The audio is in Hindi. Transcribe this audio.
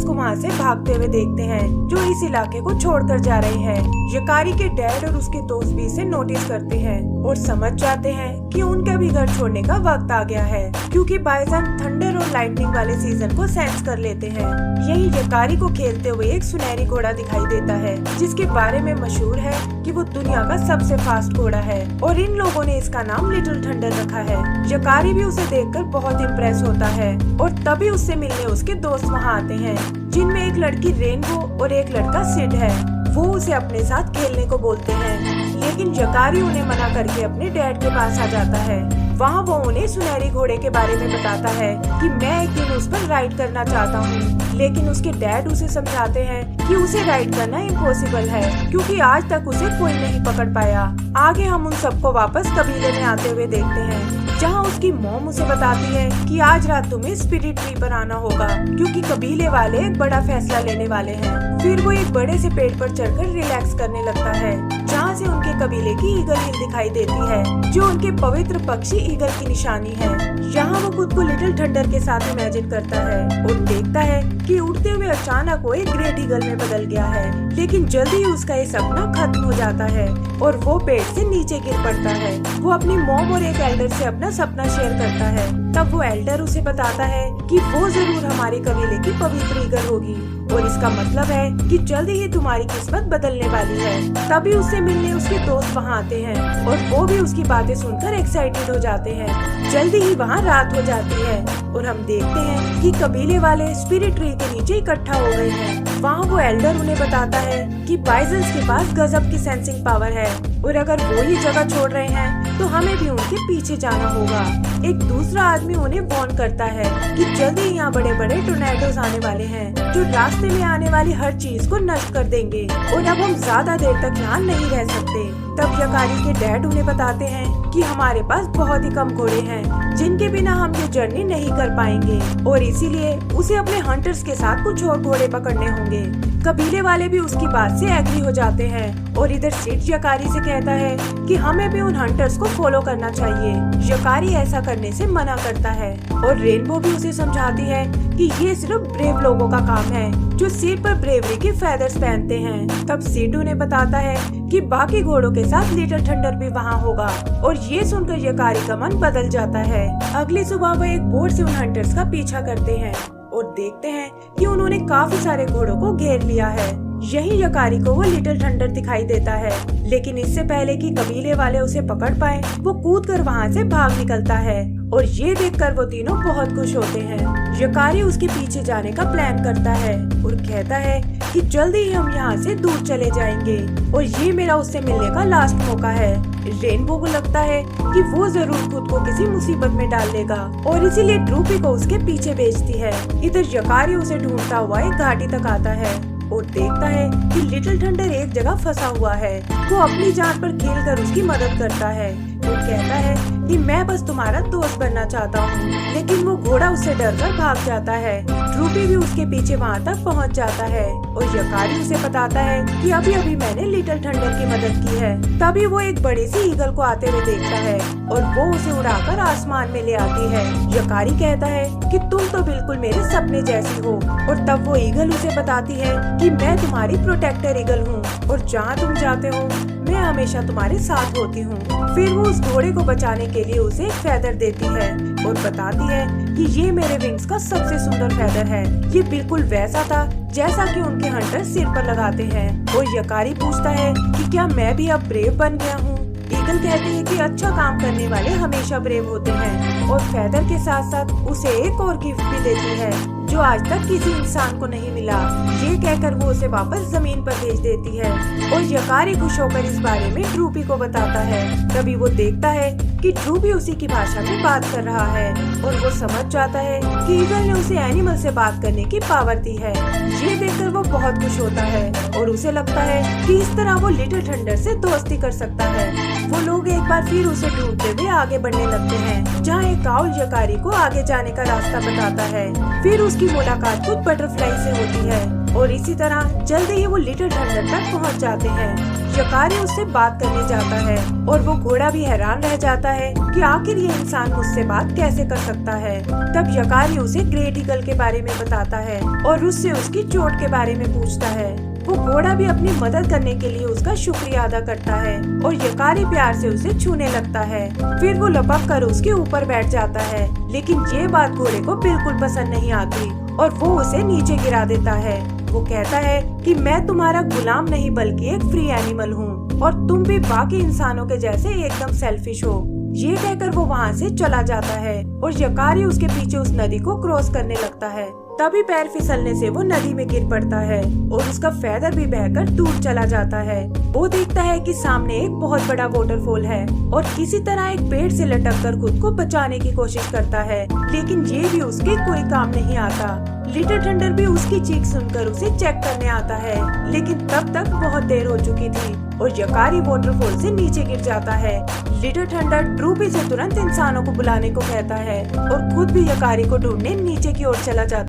को वहाँ से भागते हुए देखते हैं जो इस इलाके को छोड़कर जा रहे हैं। यकारी के डैड और उसके दोस्त भी इसे नोटिस करते हैं और समझ जाते हैं कि उनका भी घर छोड़ने का वक्त आ गया है, क्योंकि बाइसन थंडर और लाइटनिंग वाले सीजन को सेंस कर लेते हैं। यही यकारी को खेलते हुए एक सुनहरी घोड़ा दिखाई देता है, जिसके बारे में मशहूर है कि वो दुनिया का सबसे फास्ट घोड़ा है और इन लोगों ने इसका नाम लिटिल थंडर रखा है। यकारी भी उसे देखकर बहुत इम्प्रेस होता है और तभी उससे मिलने उसके दोस्त वहाँ आते हैं, जिनमें एक लड़की रेनबो और एक लड़का सिड है। वो उसे अपने साथ खेलने को बोलते हैं, लेकिन यकारी उन्हें मना करके अपने डैड के पास आ जाता है। वहाँ वो उन्हें सुनहरी घोड़े के बारे में बताता है कि मैं एक दिन उस पर राइड करना चाहता हूँ, लेकिन उसके डैड उसे समझाते हैं कि उसे राइड करना इम्पॉसिबल है, क्योंकि आज तक उसे कोई नहीं पकड़ पाया। आगे हम उन सबको वापस कबीले में आते हुए देखते हैं, जहाँ उसकी मॉम उसे बताती है कि आज रात तुम्हें स्पिरिट ट्री पर आना होगा, क्योंकि कबीले वाले एक बड़ा फैसला लेने वाले हैं। फिर वो एक बड़े से पेड़ पर चढ़कर रिलैक्स करने लगता है, जहाँ से उनके कबीले की ईगल हिल दिखाई देती है, जो उनके पवित्र पक्षी ईगल की निशानी है। यहाँ वो खुद को लिटिल थंडर के साथ इमेजिन करता है और देखता है कि उड़ते हुए अचानक वो एक ग्रेट ईगल में बदल गया है, लेकिन जल्दी ही उसका ये सपना खत्म हो जाता है और वो पेड़ से नीचे गिर पड़ता है। वो अपनी मॉम और एक एल्डर से अपना सपना शेयर करता है। तब वो एल्डर उसे बताता है कि वो जरूर हमारे कबीले की पवित्र ईगल होगी और इसका मतलब है कि जल्दी ही तुम्हारी किस्मत बदलने वाली है। तभी उससे मिलने उसके दोस्त वहाँ आते हैं और वो भी उसकी बातें सुनकर एक्साइटेड हो जाते हैं। जल्दी ही वहाँ रात हो जाती है और हम देखते हैं कि कबीले वाले स्पिरिट ट्री के नीचे इकट्ठा हो गए हैं। वहाँ वो एल्डर उन्हें बताता है कि बाइजन्स के पास गजब की सेंसिंग पावर है और अगर वो ही जगह छोड़ रहे हैं तो हमें भी उनके पीछे जाना होगा। एक दूसरा आदमी उन्हें वार्न करता है कि जल्दी यहाँ बड़े बड़े टोर्नेडोज आने वाले हैं, जो रास्ते में आने वाली हर चीज को नष्ट कर देंगे और अब हम ज्यादा देर तक यहाँ नहीं रह सकते। तब यकारी के डैड उन्हें बताते हैं कि हमारे पास बहुत ही कम घोड़े हैं, जिनके बिना हम ये जर्नी नहीं कर पाएंगे और इसीलिए उसे अपने हंटर्स के साथ कुछ और घोड़े पकड़ने होंगे। कबीले वाले भी उसकी बात से एग्री हो जाते हैं और इधर सिड यकारी से कहता है कि हमें भी उन हंटर्स को फॉलो करना चाहिए। यकारी ऐसा करने से मना करता है और रेनबो भी उसे समझाती है कि ये सिर्फ ब्रेव लोगों का काम है, जो सिर पर ब्रेवरी के फेदर्स पहनते हैं। तब सिड उन्हें बताता है कि बाकी घोड़ों के साथ लिटिल थंडर भी वहाँ होगा और ये सुनकर यकारी का मन बदल जाता है। अगली सुबह वो एक बोट से उन हंटर्स का पीछा करते हैं और देखते हैं कि उन्होंने काफी सारे घोड़ों को घेर लिया है। यही यकारी को वो लिटिल थंडर दिखाई देता है, लेकिन इससे पहले कि कबीले वाले उसे पकड़ पाए, वो कूदकर वहाँ से भाग निकलता है और ये देखकर वो तीनों बहुत खुश होते हैं। यकारी उसके पीछे जाने का प्लान करता है और कहता है कि जल्दी ही हम यहाँ से दूर चले जाएंगे और ये मेरा उससे मिलने का लास्ट मौका है। रेनबो को लगता है कि वो जरूर खुद को किसी मुसीबत में डाल लेगा और इसीलिए ड्रूपी को उसके पीछे भेजती है। इधर यकारी उसे ढूंढता हुआ एक घाटी तक आता है और देखता है कि लिटिल थंडर एक जगह फंसा हुआ है। वो अपनी जान पर खेलकर उसकी मदद करता है और कहता है कि मैं बस तुम्हारा दोस्त बनना चाहता हूँ, लेकिन वो घोड़ा उससे डरकर भाग जाता है। ड्रूपी भी उसके पीछे वहाँ तक पहुँच जाता है और यकारी उसे बताता है कि अभी अभी मैंने लिटिल थंडर की मदद की है। तभी वो एक बड़ी सी ईगल को आते हुए देखता है और वो उसे उड़ाकर आसमान में ले आती है। यकारी कहता है कि तुम तो बिल्कुल मेरे सपने जैसी हो और तब वो ईगल उसे बताती है कि मैं तुम्हारी प्रोटेक्टर ईगल हूँ और जहाँ तुम जाते हो मैं हमेशा तुम्हारे साथ होती हूँ। फिर वो उस घोड़े को बचाने के लिए उसे एक फेदर देती है और बताती है कि ये मेरे विंग्स का सबसे सुंदर फेदर है। ये बिल्कुल वैसा था जैसा कि उनके हंटर सिर पर लगाते हैं। और यकारी पूछता है कि क्या मैं भी अब ब्रेव बन गया हूँ। ईगल कहती है कि अच्छा काम करने वाले हमेशा ब्रेव होते हैं और फेदर के साथ साथ उसे एक और गिफ्ट भी देती है जो आज तक किसी इंसान को नहीं मिला। ये कहकर वो उसे वापस जमीन पर भेज देती है और यकारी खुश होकर इस बारे में ड्रूपी को बताता है। तभी वो देखता है कि ड्रूपी उसी की भाषा में बात कर रहा है और वो समझ जाता है कि ईगल ने उसे एनिमल से बात करने की पावर दी है। ये देखकर वो बहुत खुश होता है और उसे लगता है कि इस तरह वो लिटिल थंडर से दोस्ती कर सकता है। वो लोग एक बार फिर उसे ढूंढते हुए आगे बढ़ने लगते हैं, जहाँ एक राउल यकारी को आगे जाने का रास्ता बताता है। फिर उसकी उसकी मुलाकात कुछ बटरफ्लाई से होती है और इसी तरह जल्दी ही वो लिटिल थंडर तक पहुंच जाते हैं। यकारी उससे बात करने जाता है और वो घोड़ा भी हैरान रह जाता है कि आखिर ये इंसान मुझसे बात कैसे कर सकता है। तब यकारी उसे ग्रेट ईगल के बारे में बताता है और उससे उसकी चोट के बारे में पूछता है। वो घोड़ा भी अपनी मदद करने के लिए उसका शुक्रिया अदा करता है और यकारी प्यार से उसे छूने लगता है। फिर वो लपक कर उसके ऊपर बैठ जाता है, लेकिन ये बात घोड़े को बिल्कुल पसंद नहीं आती और वो उसे नीचे गिरा देता है। वो कहता है कि मैं तुम्हारा गुलाम नहीं बल्कि एक फ्री एनिमल हूँ और तुम भी बाकी इंसानों के जैसे एकदम सेल्फिश हो। ये कहकर वो वहाँ से चला जाता है और यकारी उसके पीछे उस नदी को क्रॉस करने लगता है। तभी पैर फिसलने से वो नदी में गिर पड़ता है और उसका फेदर भी बहकर दूर चला जाता है। वो देखता है कि सामने एक बहुत बड़ा वाटरफॉल है और किसी तरह एक पेड़ से लटक कर खुद को बचाने की कोशिश करता है, लेकिन ये भी उसके कोई काम नहीं आता। लिटिल थंडर भी उसकी चीख सुनकर उसे चेक करने आता है, लेकिन तब तक बहुत देर हो चुकी थी और यकारी वाटरफॉल से नीचे गिर जाता है। लिटिल थंडर ड्रूपी से तुरंत इंसानों को बुलाने को कहता है और खुद भी यकारी को ढूंढने नीचे की ओर चला जाता है।